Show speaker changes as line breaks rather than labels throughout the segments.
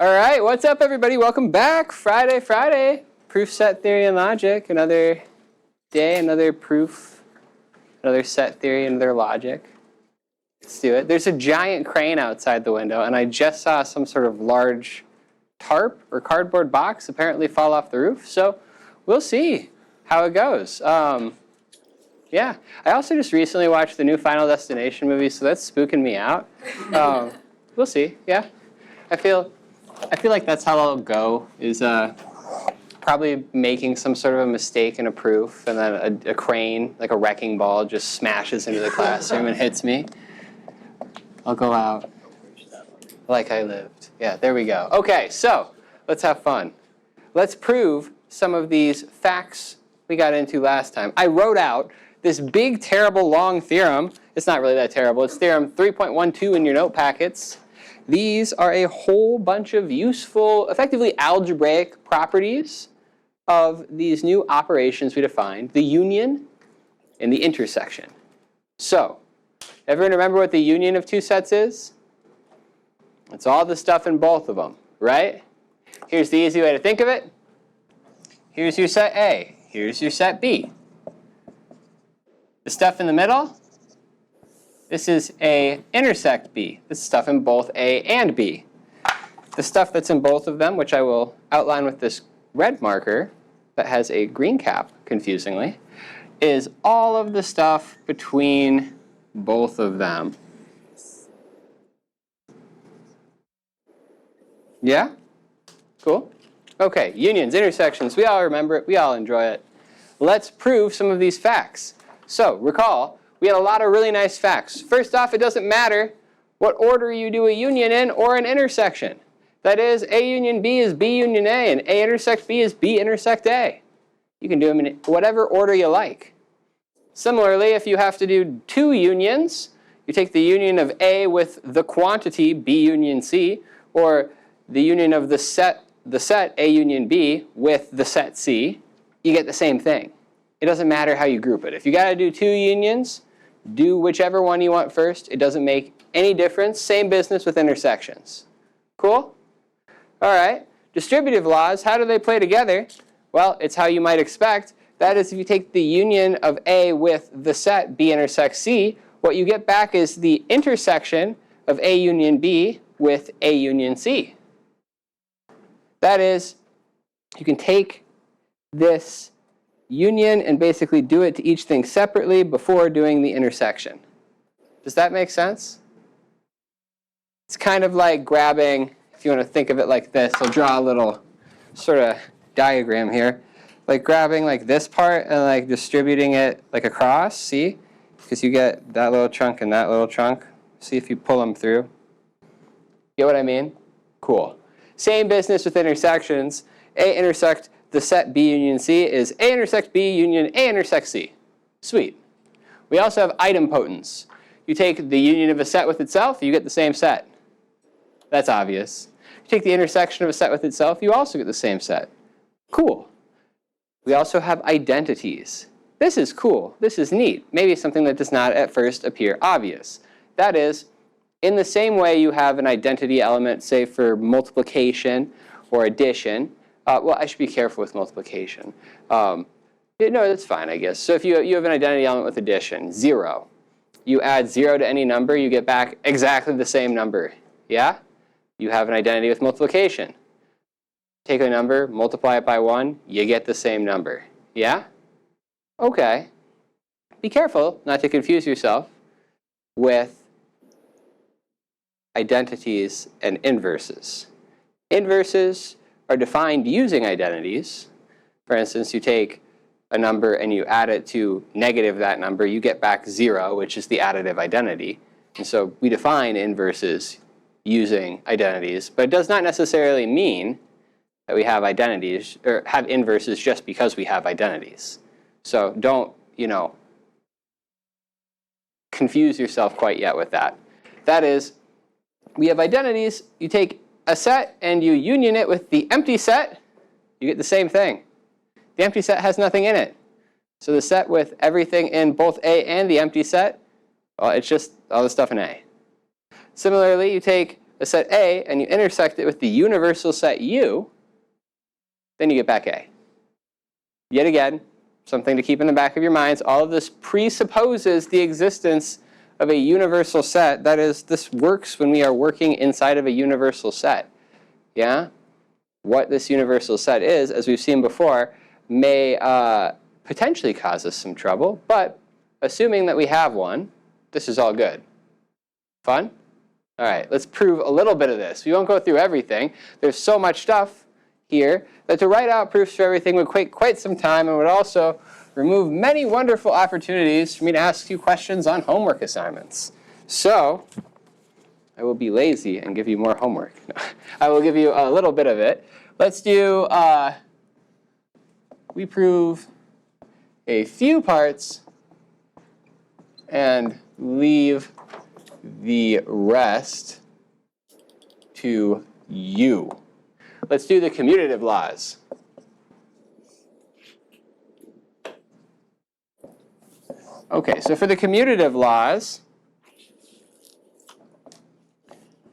All right, what's up, everybody? Welcome back. Friday. Proof, set theory, and logic. Another day, another proof, another set theory, another logic. Let's do it. There's a giant crane outside the window, and I just saw some sort of large tarp or cardboard box apparently fall off the roof. So we'll see how it goes. Yeah, I also just recently watched the new Final Destination movie, so that's spooking me out. We'll see. Yeah, I feel like that's how it'll go. Is probably making some sort of a mistake in a proof, and then a crane, like a wrecking ball, just smashes into the classroom and hits me. I'll go out like I lived. Yeah, there we go. Okay, so let's have fun. Let's prove some of these facts we got into last time. I wrote out this big, terrible, long theorem. It's not really that terrible. It's theorem 3.12 in your note packets. These are a whole bunch of useful, effectively algebraic properties of these new operations we defined, the union and the intersection. So, everyone remember what the union of two sets is? It's all the stuff in both of them, right? Here's the easy way to think of it. Here's your set A. Here's your set B. The stuff in the middle, this is A intersect B. This is stuff in both A and B. The stuff that's in both of them, which I will outline with this red marker that has a green cap, confusingly, is all of the stuff between both of them. Yeah? Cool? Okay, unions, intersections, we all remember it, we all enjoy it. Let's prove some of these facts. So, recall, we had a lot of really nice facts. First off, it doesn't matter what order you do a union in or an intersection. That is, A union B is B union A, and A intersect B is B intersect A. You can do them in whatever order you like. Similarly, if you have to do two unions, you take the union of A with the quantity B union C, or the union of the set A union B with the set C, you get the same thing. It doesn't matter how you group it. If you got to do two unions, do whichever one you want first. It doesn't make any difference. Same business with intersections. Cool? All right. Distributive laws, how do they play together? Well, it's how you might expect. That is, if you take the union of A with the set B intersects C, what you get back is the intersection of A union B with A union C. That is, you can take this union and basically do it to each thing separately before doing the intersection. Does that make sense? It's kind of like grabbing, if you want to think of it like this, I'll draw a little sort of diagram here. Like grabbing like this part and like distributing it like across, see? Because you get that little chunk and that little chunk. See if you pull them through. Get what I mean? Cool. Same business with intersections. A intersect the set B union C is A intersect B union A intersect C. Sweet. We also have idempotents. You take the union of a set with itself, you get the same set. That's obvious. You take the intersection of a set with itself, you also get the same set. Cool. We also have identities. This is cool. This is neat. Maybe something that does not at first appear obvious. That is, in the same way you have an identity element, say for multiplication or addition. Well, I should be careful with multiplication. No, that's fine, I guess. So if you have an identity element with addition, 0. You add 0 to any number, you get back exactly the same number. Yeah? You have an identity with multiplication. Take a number, multiply it by 1, you get the same number. Yeah? Okay. Be careful not to confuse yourself with identities and inverses. Inverses are defined using identities. For instance, you take a number and you add it to negative that number, you get back 0, which is the additive identity. And so we define inverses using identities, but it does not necessarily mean that we have identities or have inverses just because we have identities. So don't, confuse yourself quite yet with that. That is, we have identities, you take a set and you union it with the empty set, you get the same thing. The empty set has nothing in it. So the set with everything in both A and the empty set, well, it's just all the stuff in A. Similarly, you take a set A and you intersect it with the universal set U, then you get back A. Yet again, something to keep in the back of your minds, all of this presupposes the existence of a universal set. That is, this works when we are working inside of a universal set. Yeah? What this universal set is, as we've seen before, may potentially cause us some trouble, but assuming that we have one, this is all good. Fun? All right, let's prove a little bit of this. We won't go through everything. There's so much stuff here that to write out proofs for everything would take quite some time and would also remove many wonderful opportunities for me to ask you questions on homework assignments. So I will be lazy and give you more homework. I will give you a little bit of it. Let's do, we prove a few parts and leave the rest to you. Let's do the commutative laws. Okay, so for the commutative laws,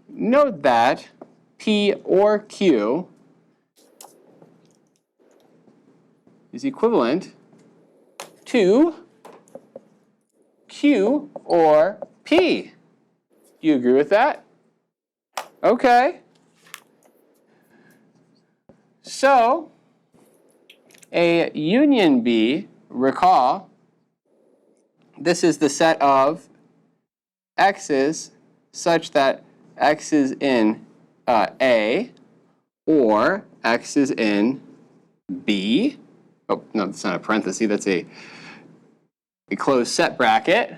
note that P or Q is equivalent to Q or P. Do you agree with that? Okay. So, a union B, recall, this is the set of x's such that x is in A or x is in B. Oh, no, that's not a parenthesis. That's a closed set bracket.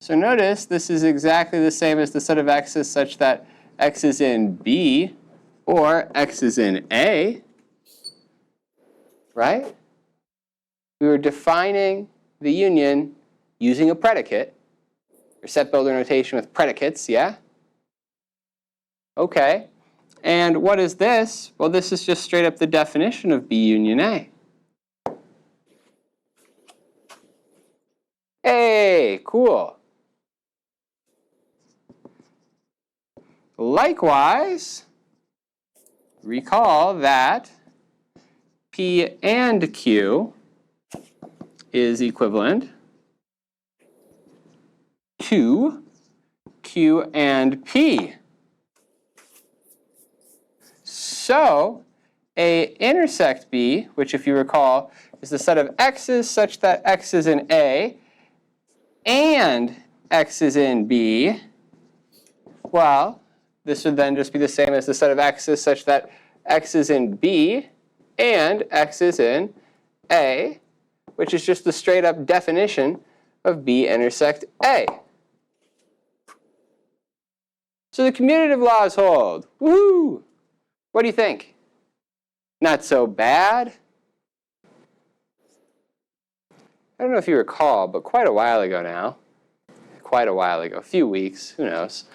So notice this is exactly the same as the set of x's such that x is in B or x is in A, right? We were defining the union using a predicate, or set builder notation with predicates, yeah? Okay. And what is this? Well, this is just straight up the definition of B union A. Hey, cool. Likewise, recall that P and Q is equivalent to Q and P. So, A intersect B, which if you recall is the set of x's such that x is in A and x is in B, well, this would then just be the same as the set of x's such that x is in B and x is in A, which is just the straight up definition of B intersect A. So the commutative laws hold. Woohoo! What do you think? Not so bad? I don't know if you recall, but quite a while ago now, a few weeks, who knows,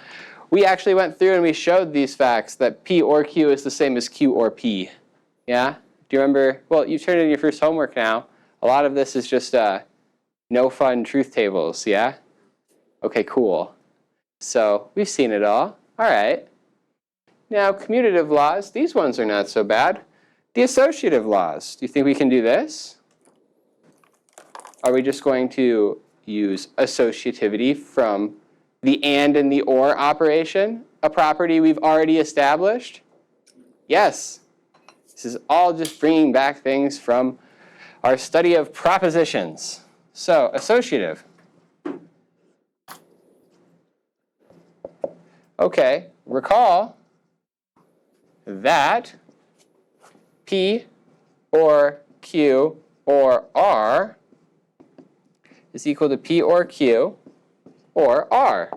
we actually went through and we showed these facts that P or Q is the same as Q or P. Yeah? Do you remember? Well, you turned in your first homework now. A lot of this is just no fun truth tables, yeah? Okay, cool. So we've seen it all. All right. Now, commutative laws, these ones are not so bad. The associative laws, do you think we can do this? Are we just going to use associativity from the and the or operation, a property we've already established? Yes. This is all just bringing back things from our study of propositions. So, associative. Okay, recall that P or Q or R is equal to P or Q or R.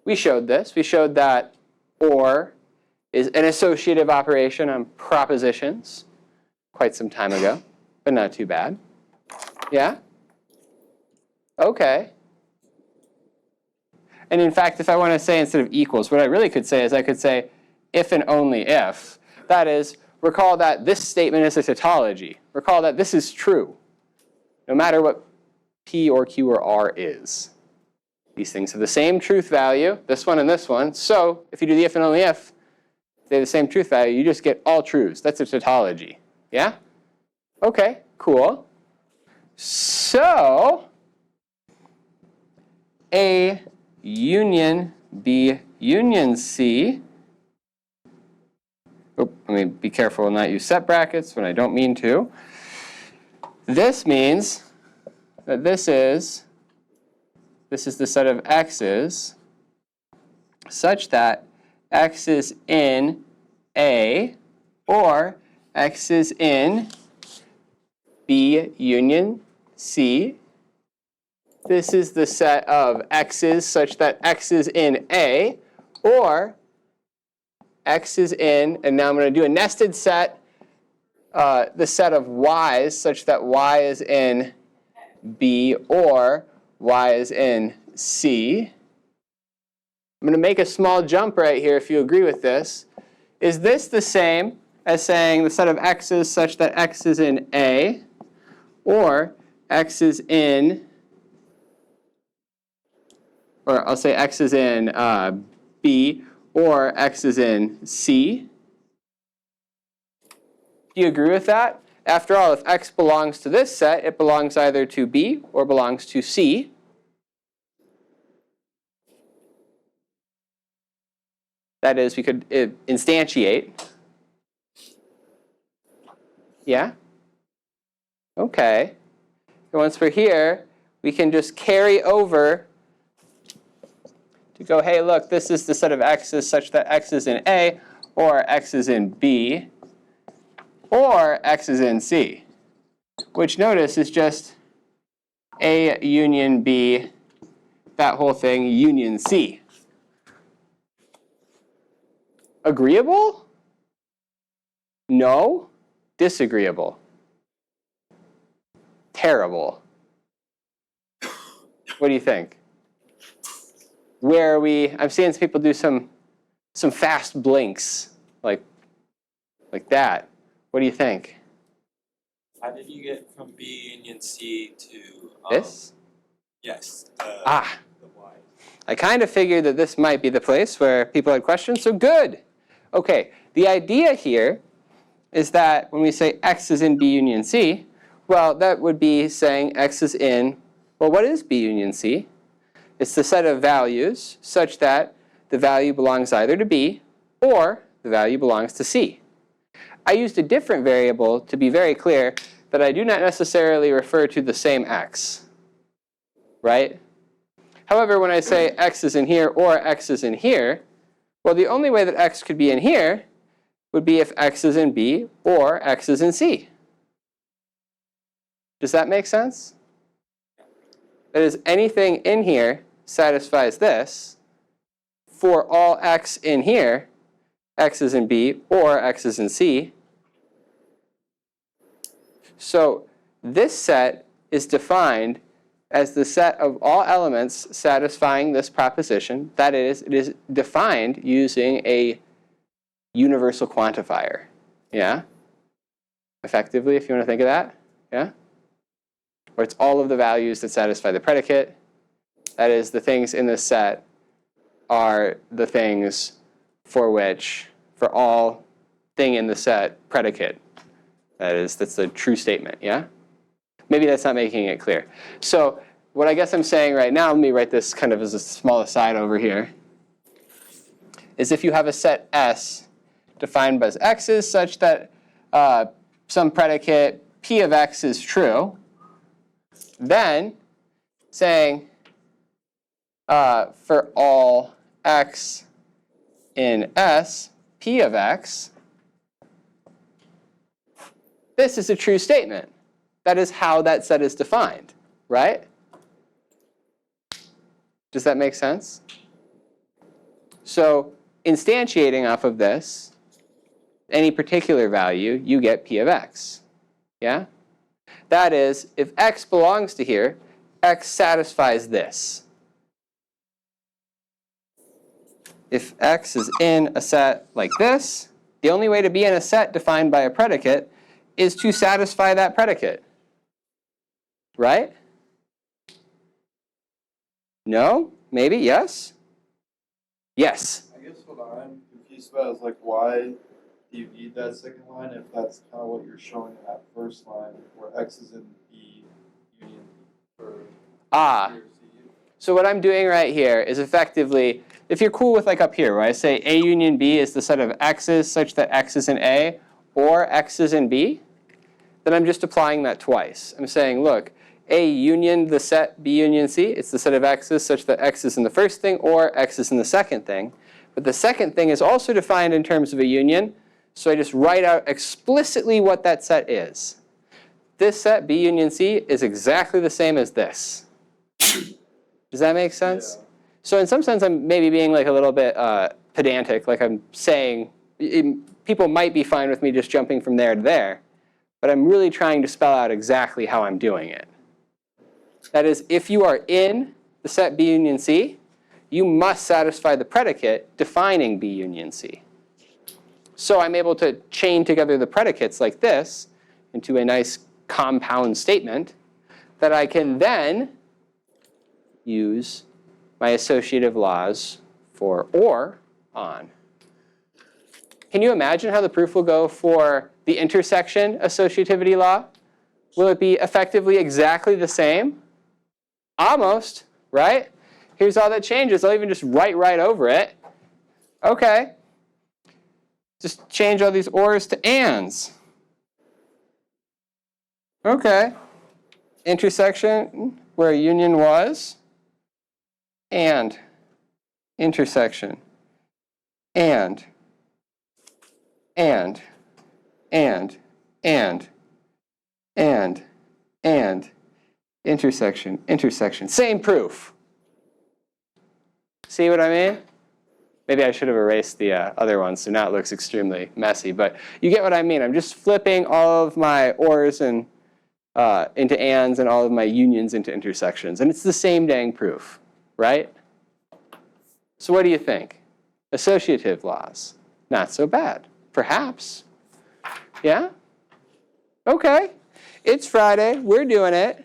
We showed this. We showed that or is an associative operation on propositions quite some time ago, but not too bad. Yeah? Okay. And in fact, if I want to say instead of equals, what I really could say is I could say if and only if. That is, recall that this statement is a tautology. Recall that this is true, no matter what P or Q or R is. These things have the same truth value, this one and this one. So if you do the if and only if they have the same truth value, you just get all truths. That's a tautology. Yeah? Okay, cool. So A union B union C. Oh, let me be careful and not use set brackets when I don't mean to. This means that this is the set of x's such that x is in A or x is in B union C. This is the set of x's such that x is in A or x is in, and now I'm going to do a nested set, the set of y's such that y is in B or y is in C. I'm going to make a small jump right here if you agree with this. Is this the same as saying the set of x's such that x is in A or x is in, or I'll say x is in B or x is in C? Do you agree with that? After all, if x belongs to this set, it belongs either to B or belongs to C. That is, we could instantiate. Yeah? Okay. And once we're here, we can just carry over to go, hey, look, this is the set of x's such that x is in A or x is in B or x is in C, which notice is just A union B, that whole thing, union C. Agreeable? No. Disagreeable. Terrible. What do you think? Where are we? I'm seeing some people do some fast blinks, like that. What do you think?
How did you get from B union C to
This?
Yes. The Y.
I kind of figured that this might be the place where people had questions, so good. Okay, the idea here is that when we say x is in B union C, well, that would be saying x is in, well, what is B union C? It's the set of values such that the value belongs either to B or the value belongs to C. I used a different variable to be very clear that I do not necessarily refer to the same x, right? However, when I say x is in here or x is in here, well, the only way that x could be in here would be if x is in B or x is in C. Does that make sense? That is, anything in here satisfies this. For all x in here, x is in B or x is in C. So this set is defined as the set of all elements satisfying this proposition. That is, it is defined using a universal quantifier. Yeah? Effectively, if you want to think of that. Yeah? Or it's all of the values that satisfy the predicate. That is, the things in this set are the things for which, for all thing in the set, predicate. That's the true statement, yeah? Maybe that's not making it clear. So what I guess I'm saying right now, let me write this kind of as a small aside over here, is if you have a set S defined as x's such that some predicate P of x is true, then saying for all x in S, P of x, this is a true statement. That is how that set is defined, right? Does that make sense? So instantiating off of this, any particular value, you get P of x. Yeah? That is, if x belongs to here, x satisfies this. If x is in a set like this, the only way to be in a set defined by a predicate is to satisfy that predicate. Right? No? Maybe, yes? Yes.
I guess what I'm confused about is like why do you need that second line if that's kind of what you're showing in that first line where X is in B union for
Ah.
C or C?
So what I'm doing right here is effectively, if you're cool with like up here, where I say A union B is the set of X's such that X is in A or X is in B, then I'm just applying that twice. I'm saying, look, A union the set B union C, it's the set of X's such that X is in the first thing or X is in the second thing. But the second thing is also defined in terms of a union, so I just write out explicitly what that set is. This set, B union C, is exactly the same as this. Does that make sense?
Yeah.
So in some sense, I'm maybe being like a little bit pedantic, like I'm saying, people might be fine with me just jumping from there to there, but I'm really trying to spell out exactly how I'm doing it. That is, if you are in the set B union C, you must satisfy the predicate defining B union C. So I'm able to chain together the predicates like this into a nice compound statement that I can then use my associative laws for or on. Can you imagine how the proof will go for the intersection associativity law? Will it be effectively exactly the same? Almost, right? Here's all that changes. I'll even just write right over it. Okay. Just change all these ors to ands. Okay. Intersection where union was, and intersection, and intersection. Same proof. See what I mean? Maybe I should have erased the other one so now it looks extremely messy, but you get what I mean. I'm just flipping all of my ors and into ands and all of my unions into intersections, and it's the same dang proof, right? So what do you think? Associative laws, not so bad. Perhaps. Yeah? Okay. It's Friday. We're doing it.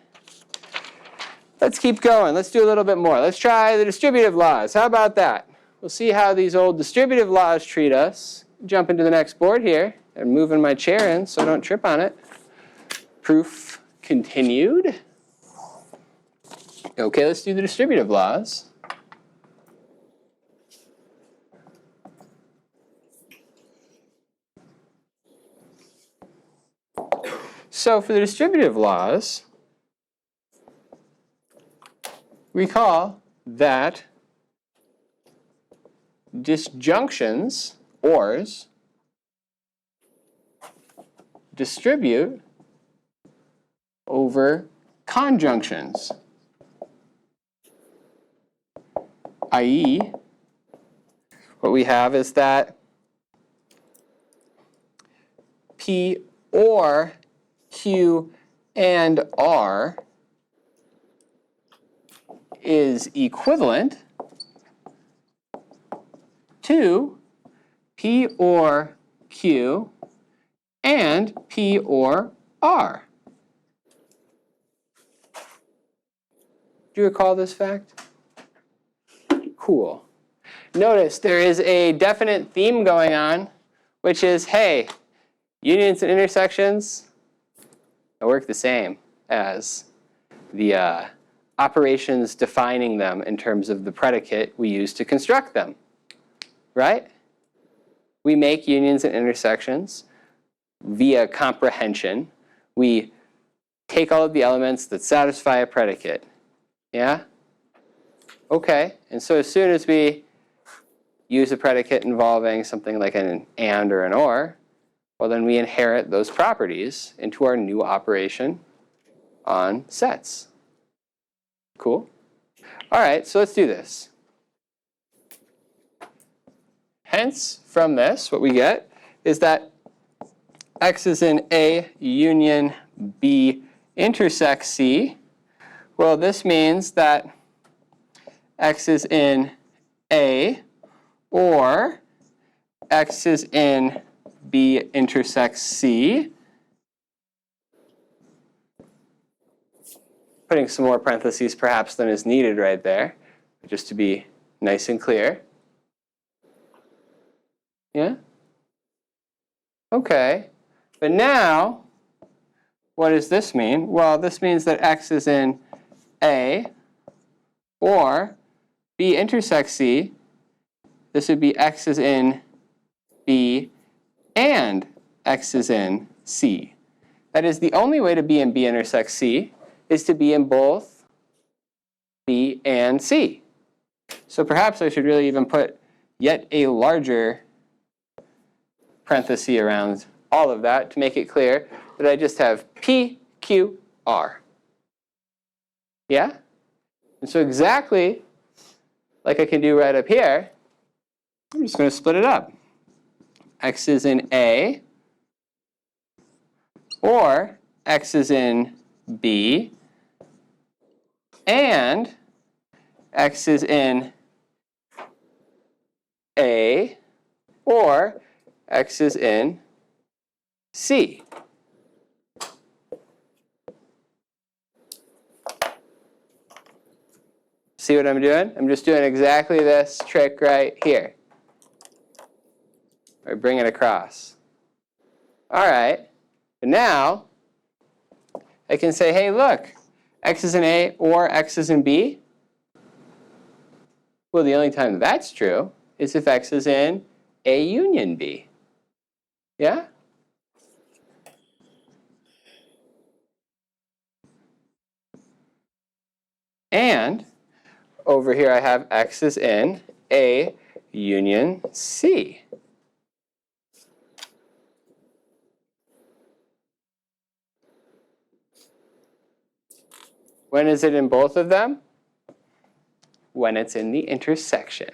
Let's keep going. Let's do a little bit more. Let's try the distributive laws. How about that? We'll see how these old distributive laws treat us. Jump into the next board here. I'm moving my chair in so I don't trip on it. Proof continued. Okay, let's do the distributive laws. So for the distributive laws, recall that disjunctions, ors, distribute over conjunctions, i.e., what we have is that P or Q and R is equivalent to P or Q and P or R. Do you recall this fact? Cool. Notice there is a definite theme going on, which is, hey, unions and intersections work the same as the operations defining them in terms of the predicate we use to construct them, right? We make unions and intersections via comprehension. We take all of the elements that satisfy a predicate, yeah? Okay, and so as soon as we use a predicate involving something like an and or an or, well then we inherit those properties into our new operation on sets. Cool? All right, so let's do this. Hence, from this, what we get is that X is in A union B intersects C. Well, this means that X is in A or X is in B intersects C. Putting some more parentheses perhaps than is needed right there. just to be nice and clear. Yeah? Okay. But now, what does this mean? Well, this means that x is in A, or B intersects C. This would be x is in B and x is in C. That is, the only way to be in B intersects C is to be in both B and C. So perhaps I should really even put yet a larger parenthesis around all of that to make it clear that I just have P, Q, R. Yeah? And so exactly like I can do right up here, I'm just going to split it up. X is in A, or x is in B, and x is in A, or x is in C. See what I'm doing? I'm just doing exactly this trick right here. I bring it across. All right. But now, I can say, hey, look, x is in A or x is in B. Well, the only time that's true is if x is in A union B. Yeah? And over here I have x is in A union C. When is it in both of them? When it's in the intersection.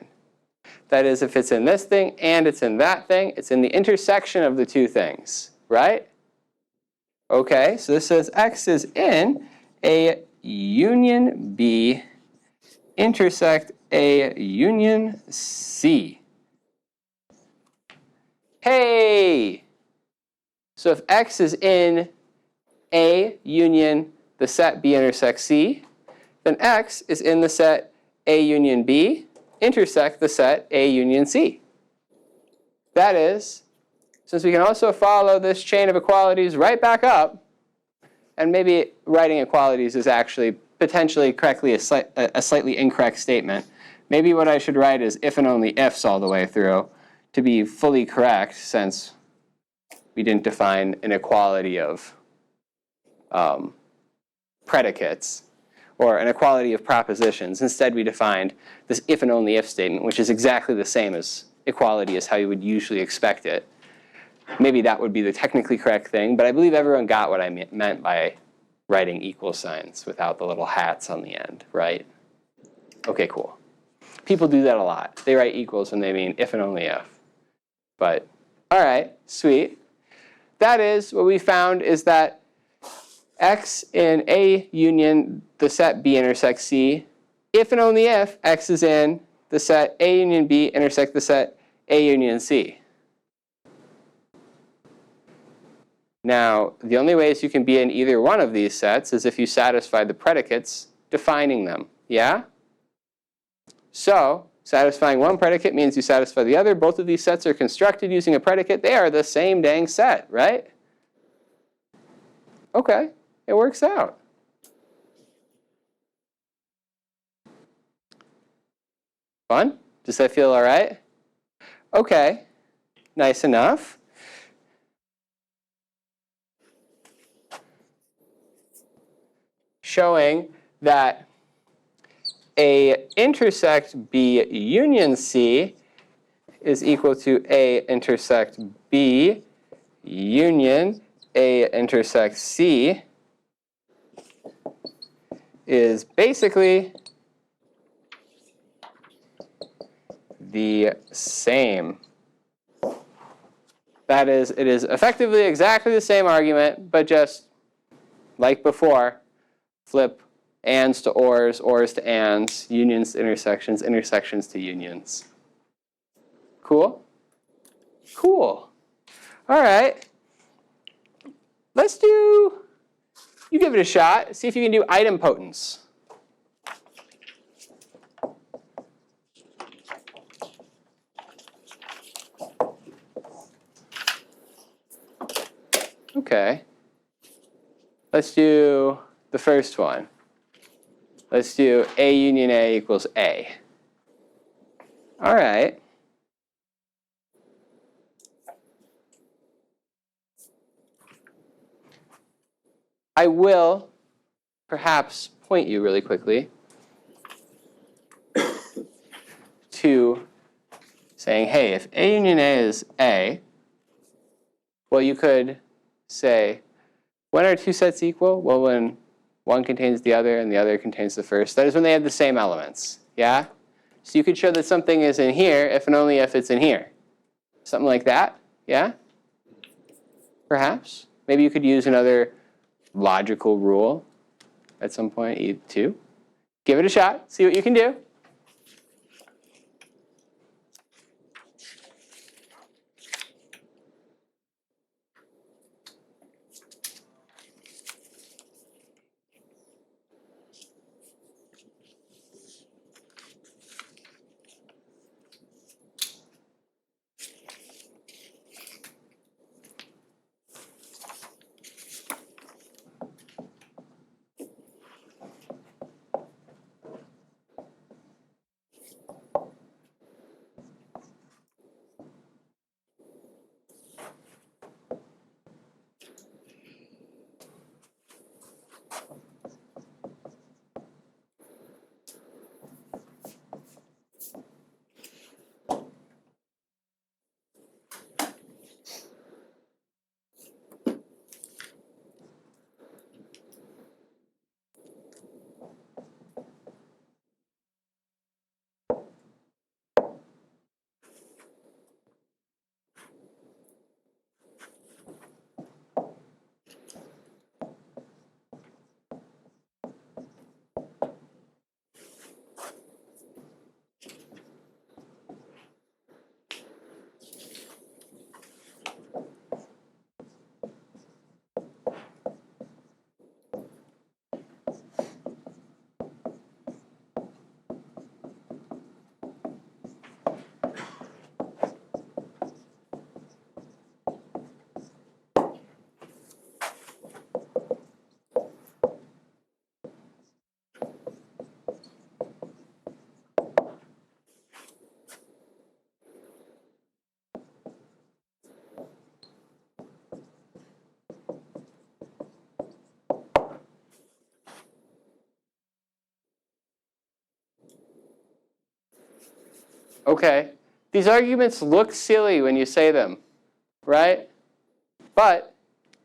That is, if it's in this thing and it's in that thing, it's in the intersection of the two things, right? Okay, so this says x is in A union B intersect A union C. Hey! So if x is in A union the set B intersects C, then x is in the set A union B intersect the set A union C. That is, since we can also follow this chain of equalities right back up, and maybe writing equalities is actually potentially correctly a slightly incorrect statement. Maybe what I should write is if and only ifs all the way through to be fully correct, since we didn't define an equality of predicates or an equality of propositions. Instead, we defined this if and only if statement, which is exactly the same as equality as how you would usually expect it. Maybe that would be the technically correct thing, but I believe everyone got what I meant by writing equal signs without the little hats on the end, right? Okay, cool. People do that a lot. They write equals when they mean if and only if. But, all right, sweet. That is, what we found is that x in A union the set B intersects C, if and only if x is in the set A union B intersect the set A union C. Now, the only ways you can be in either one of these sets is if you satisfy the predicates defining them, yeah? So, satisfying one predicate means you satisfy the other. Both of these sets are constructed using a predicate. They are the same dang set, right? Okay, it works out. Fun? Does that feel all right? Okay, nice enough. Showing that A intersect B union C is equal to A intersect B union A intersect C is basically the same. That is, it is effectively exactly the same argument, but just like before, flip ands to ors to ands, unions to intersections, intersections to unions. Cool? Cool. All right. Let's do, you give it a shot. See if you can do idempotence. Okay. Let's do the first one. Let's do A union A equals A. All right. I will perhaps point you really quickly to saying, hey, if A union A is A, well, you could say, when are two sets equal? Well, when one contains the other and the other contains the first. That is when they have the same elements, yeah? So you could show that something is in here if and only if it's in here. Something like that, yeah? Perhaps. Maybe you could use another logical rule at some point, too. Give it a shot, see what you can do. Okay, these arguments look silly when you say them, right? But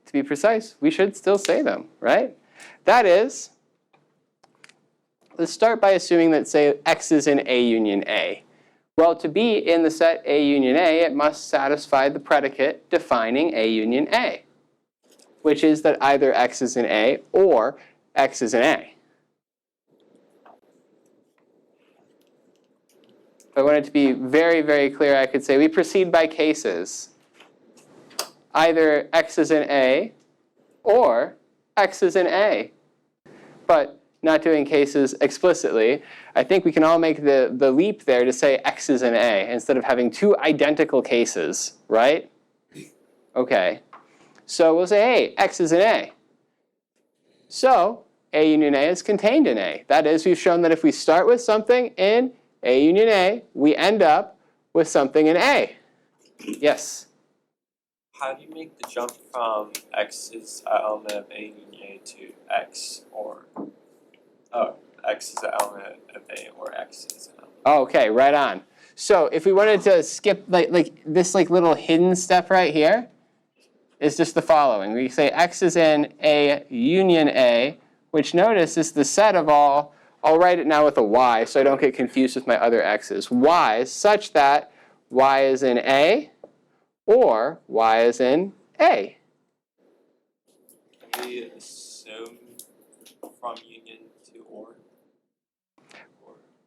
to be precise, we should still say them, right? That is, let's start by assuming that, say, X is in A union A. Well, to be in the set A union A, it must satisfy the predicate defining A union A, which is that either X is in A or X is in A. If I wanted to be very, very clear, I could say we proceed by cases. Either X is in A or X is in A. But not doing cases explicitly, I think we can all make the leap there to say X is in A instead of having two identical cases, right? Okay. So we'll say, hey, X is in A. So A union A is contained in A. That is, we've shown that if we start with something in A union A, we end up with something in A. Yes?
How do you make the jump from X is an element of A union A to X, or X is an element of A, or X is an element?
Okay, right on. So if we wanted to skip like this little hidden step right here, is just the following. We say X is in A union A, which notice is the set of all. I'll write it now with a Y so I don't get confused with my other X's. Y's such that Y is in A or Y is in A.
Can we assume from union to or?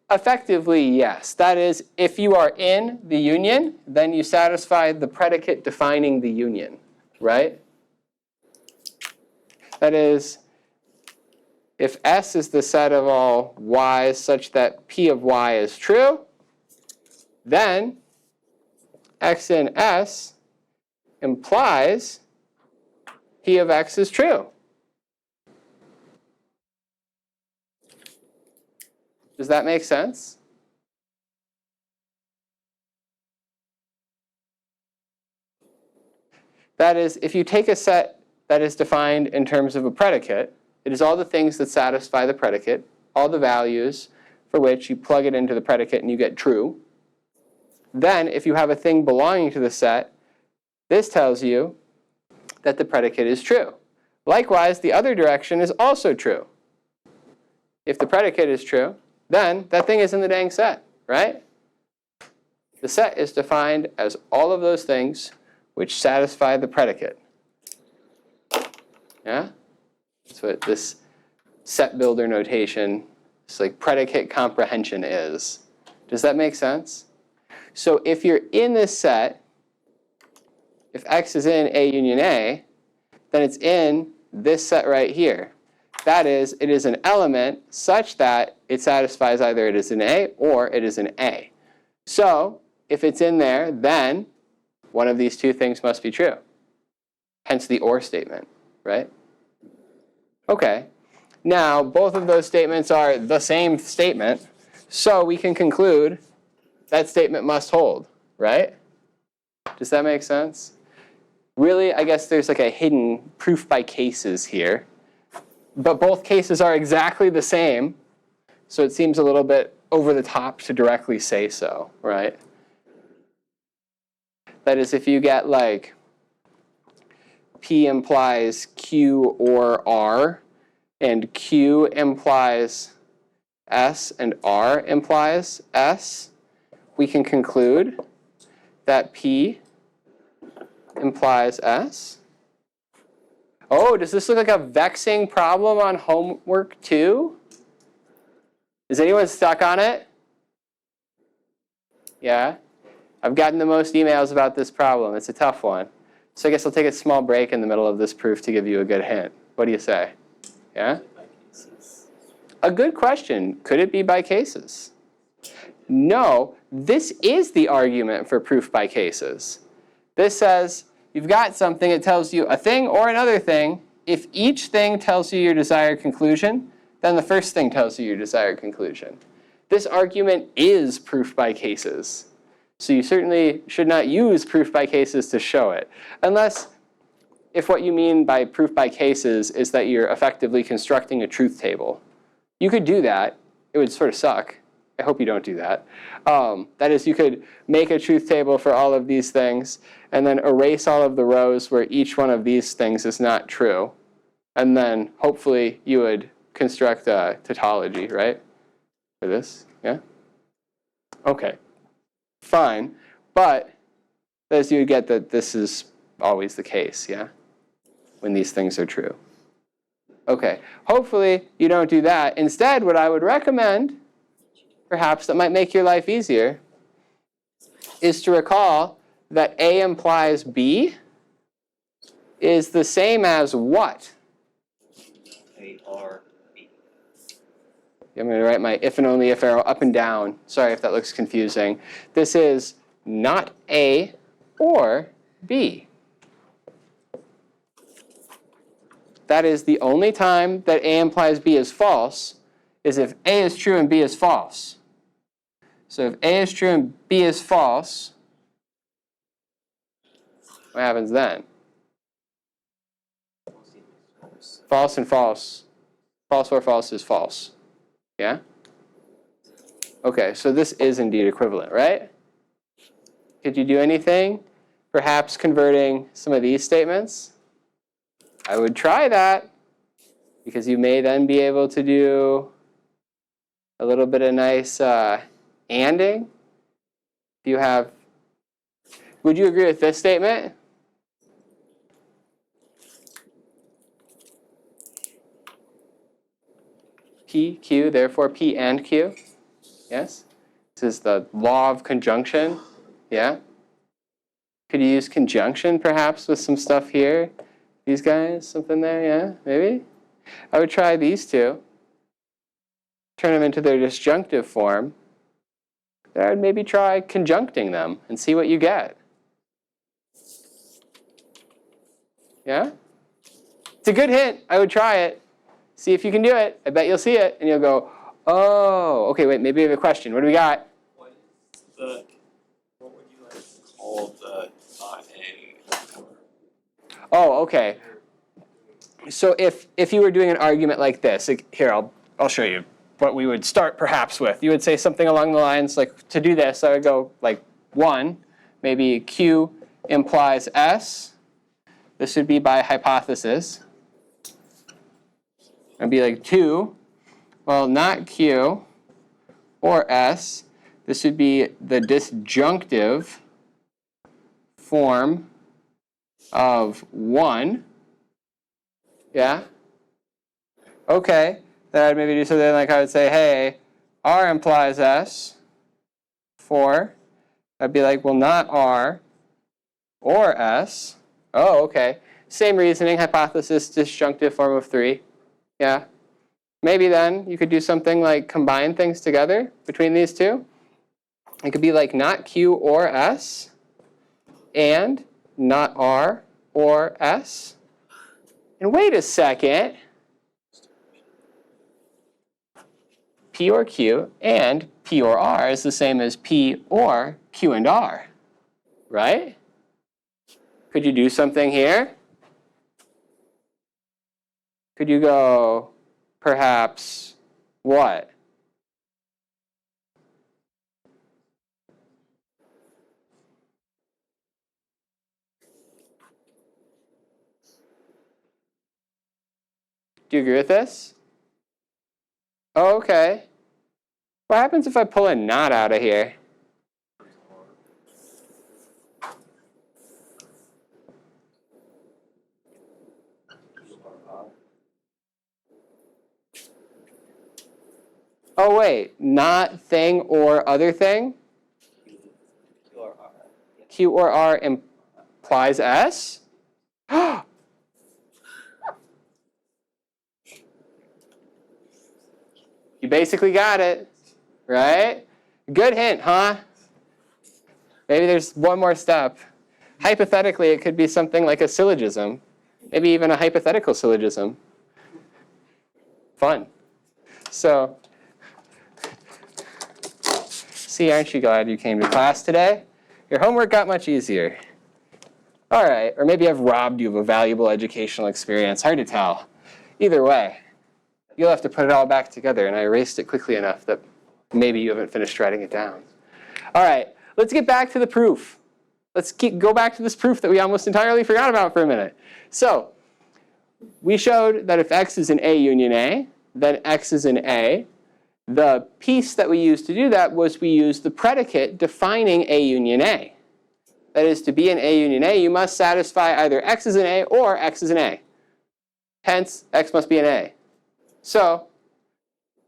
Effectively, yes. That is, if you are in the union, then you satisfy the predicate defining the union, right? That is, if S is the set of all Y's such that P of Y is true, then X in S implies P of x is true. Does that make sense? That is, if you take a set that is defined in terms of a predicate, it is all the things that satisfy the predicate, all the values for which you plug it into the predicate and you get true. Then, if you have a thing belonging to the set, this tells you that the predicate is true. Likewise, the other direction is also true. If the predicate is true, then that thing is in the dang set, right? The set is defined as all of those things which satisfy the predicate. Yeah? That's what this set builder notation, it's like predicate comprehension is. Does that make sense? So if you're in this set, if x is in A union A, then it's in this set right here. That is, it is an element such that it satisfies either it is in A or it is in A. So if it's in there, then one of these two things must be true. Hence the or statement, right? Okay. Now, both of those statements are the same statement, so we can conclude that statement must hold, right? Does that make sense? Really, I guess there's like a hidden proof by cases here. But both cases are exactly the same, so it seems a little bit over the top to directly say so, right? That is, if you get like P implies Q or R, and Q implies S, and R implies S, we can conclude that P implies S. Oh, does this look like a vexing problem on homework 2? Is anyone stuck on it? Yeah? I've gotten the most emails about this problem. It's a tough one. So I guess I'll take a small break in the middle of this proof to give you a good hint. What do you say? Yeah? A good question. Could it be by cases? No, this is the argument for proof by cases. This says you've got something that tells you a thing or another thing. If each thing tells you your desired conclusion, then the first thing tells you your desired conclusion. This argument is proof by cases. So you certainly should not use proof by cases to show it. Unless, if what you mean by proof by cases is that you're effectively constructing a truth table. You could do that. It would sort of suck. I hope you don't do that. That is, you could make a truth table for all of these things and then erase all of the rows where each one of these things is not true. And then hopefully you would construct a tautology, right? For this, yeah? Okay, fine. But as you would get that this is always the case, yeah? When these things are true. Okay, hopefully you don't do that. Instead, what I would recommend, perhaps that might make your life easier, is to recall that A implies B is the same as what?
A, R, B.
I'm going to write my if and only if arrow up and down. Sorry if that looks confusing. This is not A or B. That is, the only time that A implies B is false is if A is true and B is false. So if A is true and B is false, what happens then? False and false. False or false is false. Yeah? Okay, so this is indeed equivalent, right? Could you do anything? Perhaps converting some of these statements? I would try that, because you may then be able to do a little bit of nice anding. If you have, would you agree with this statement? P, Q, therefore P and Q. Yes? This is the law of conjunction. Yeah? Could you use conjunction perhaps with some stuff here? These guys, something there, yeah? Maybe? I would try these two. Turn them into their disjunctive form. Then I would maybe try conjuncting them and see what you get. Yeah? It's a good hint. I would try it. See if you can do it. I bet you'll see it. And you'll go, oh, okay, wait, maybe we have a question. What do we got?
What would you like to call the not A or?
Oh, okay. So if you were doing an argument like this, like, here, I'll show you what we would start perhaps with. You would say something along the lines like, to do this, I would go like 1, maybe Q implies S. This would be by hypothesis. It'd be like 2, well, not Q or S. This would be the disjunctive form of 1. Yeah? Okay. Then I'd maybe do something like I would say, hey, R implies S. 4. I'd be like, well, not R or S. Oh, okay. Same reasoning, hypothesis, disjunctive form of 3. Yeah. Maybe then you could do something like combine things together between these two. It could be like not Q or S and not R or S. And wait a second. P or Q and P or R is the same as P or Q and R, right? Could you do something here? Could you go, perhaps, what? Do you agree with this? Oh, okay. What happens if I pull a not out of here? Oh, wait. Not thing or other thing?
Q or R. Yeah.
Q or R implies S? You basically got it, right? Good hint, huh? Maybe there's one more step. Hypothetically, it could be something like a syllogism, maybe even a hypothetical syllogism. Fun. So, see, aren't you glad you came to class today? Your homework got much easier. All right, or maybe I've robbed you of a valuable educational experience. Hard to tell. Either way, you'll have to put it all back together, and I erased it quickly enough that maybe you haven't finished writing it down. All right, let's get back to the proof. Let's go back to this proof that we almost entirely forgot about for a minute. So, we showed that if X is in A union A, then X is in A. The piece that we used to do that was we used the predicate defining A union A. That is, to be in A union A, you must satisfy either X is in A or X is in A. Hence, X must be in A. So,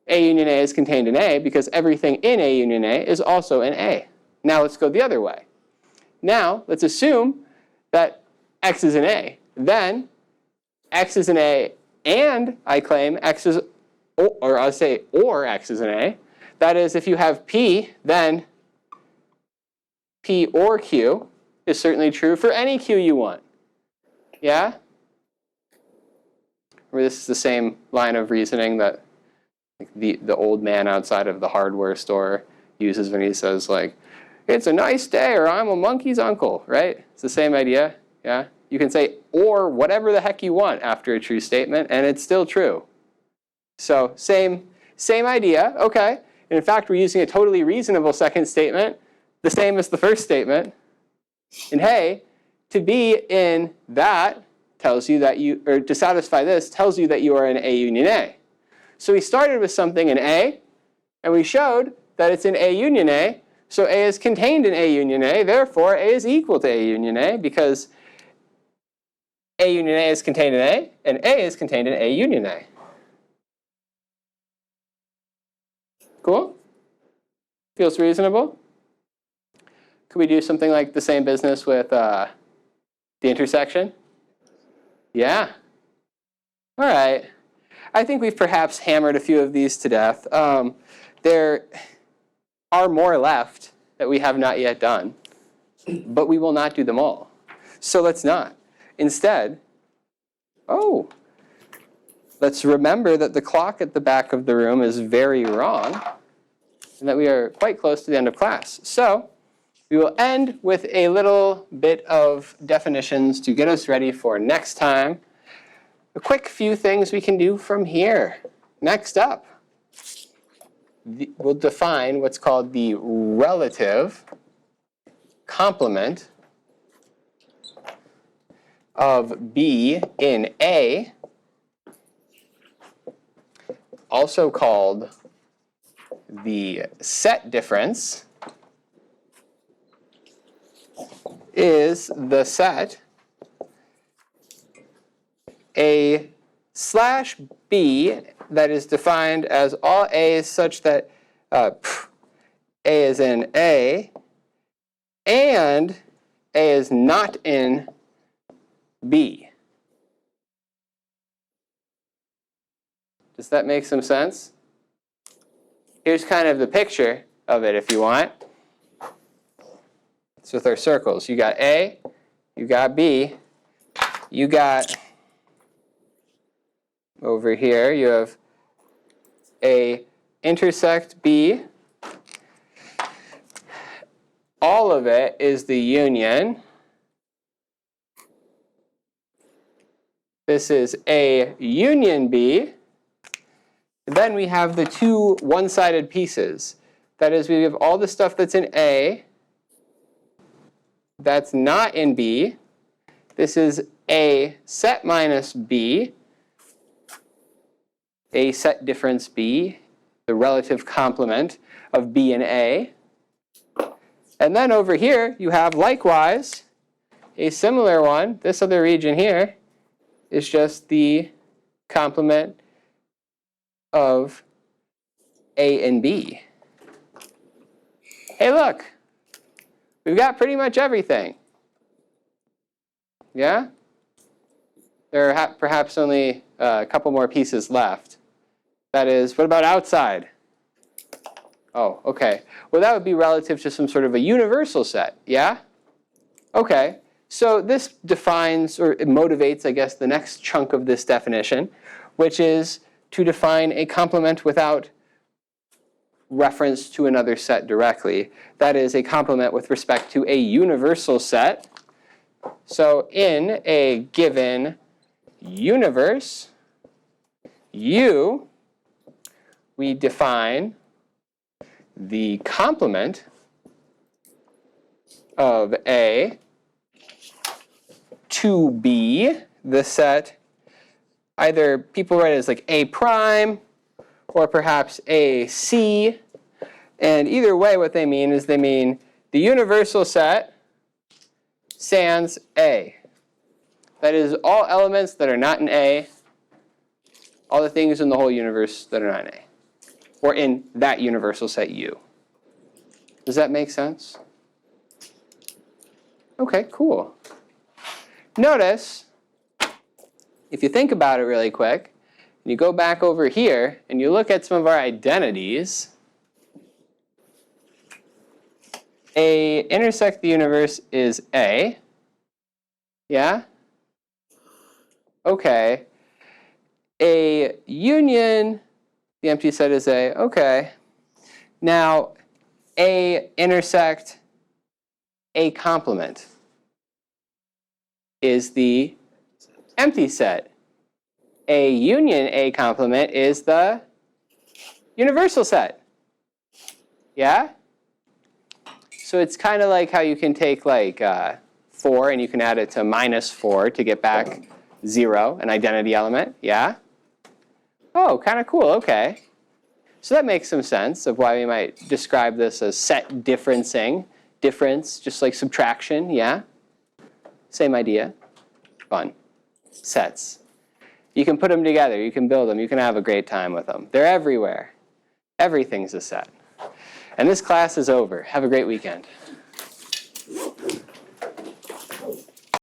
A union A is contained in A because everything in A union A is also in A. Now let's go the other way. Now, let's assume that X is in A. Then, X is in A and I claim X is, or I'll say, or X is in A. That is, if you have P, then P or Q is certainly true for any Q you want. Yeah? Remember, this is the same line of reasoning that the old man outside of the hardware store uses when he says, like, it's a nice day, or I'm a monkey's uncle, right? It's the same idea, yeah? You can say or whatever the heck you want after a true statement, and it's still true. So same idea, okay. And in fact, we're using a totally reasonable second statement, the same as the first statement. And hey, to be in that tells you that you, or to satisfy this, tells you that you are in A union A. So we started with something in A, and we showed that it's in A union A. So A is contained in A union A, therefore A is equal to A union A because A union A is contained in A, and A is contained in A union A. Cool? Feels reasonable? Could we do something like the same business with the intersection? Yeah. All right. I think we've perhaps hammered a few of these to death. There are more left that we have not yet done, but we will not do them all. So let's not. Instead, let's remember that the clock at the back of the room is very wrong and that we are quite close to the end of class. So we will end with a little bit of definitions to get us ready for next time. A quick few things we can do from here. Next up, we'll define what's called the relative complement of B in A, also called the set difference, is the set A slash B that is defined as all A's such that A is in A and A is not in B. Does that make some sense? Here's kind of the picture of it if you want. It's with our circles. You got A, you got B, you got over here, you have A intersect B. All of it is the union. This is A union B. And then we have the two one-sided pieces. That is, we have all the stuff that's in A that's not in B. This is A set minus B, A set difference B, the relative complement of B and A. And then over here, you have likewise a similar one. This other region here is just the complement of A and B. Hey, look, we've got pretty much everything. Yeah? There are perhaps only a couple more pieces left. That is, what about outside? Oh, okay. Well, that would be relative to some sort of a universal set, yeah? Okay, so this defines, or it motivates, I guess, the next chunk of this definition, which is to define a complement without reference to another set directly. That is a complement with respect to a universal set. So in a given universe, U, we define the complement of A to B, the set, either people write it as like A prime or perhaps A C. And either way, what they mean is they mean the universal set sans A. That is, all elements that are not in A, all the things in the whole universe that are not in A, or in that universal set U. Does that make sense? Okay, cool. Notice, if you think about it really quick, and you go back over here and you look at some of our identities, A intersect the universe is A. Yeah? Okay. A union, the empty set is A. Okay. Now, A intersect A complement is the empty set. A union A complement is the universal set. Yeah? So it's kind of like how you can take like 4 and you can add it to minus 4 to get back 0, an identity element. Yeah? Oh, kind of cool. Okay. So that makes some sense of why we might describe this as set differencing. Difference, just like subtraction. Yeah? Same idea. Fun. Sets. You can put them together. You can build them. You can have a great time with them. They're everywhere. Everything's a set. And this class is over. Have a great weekend.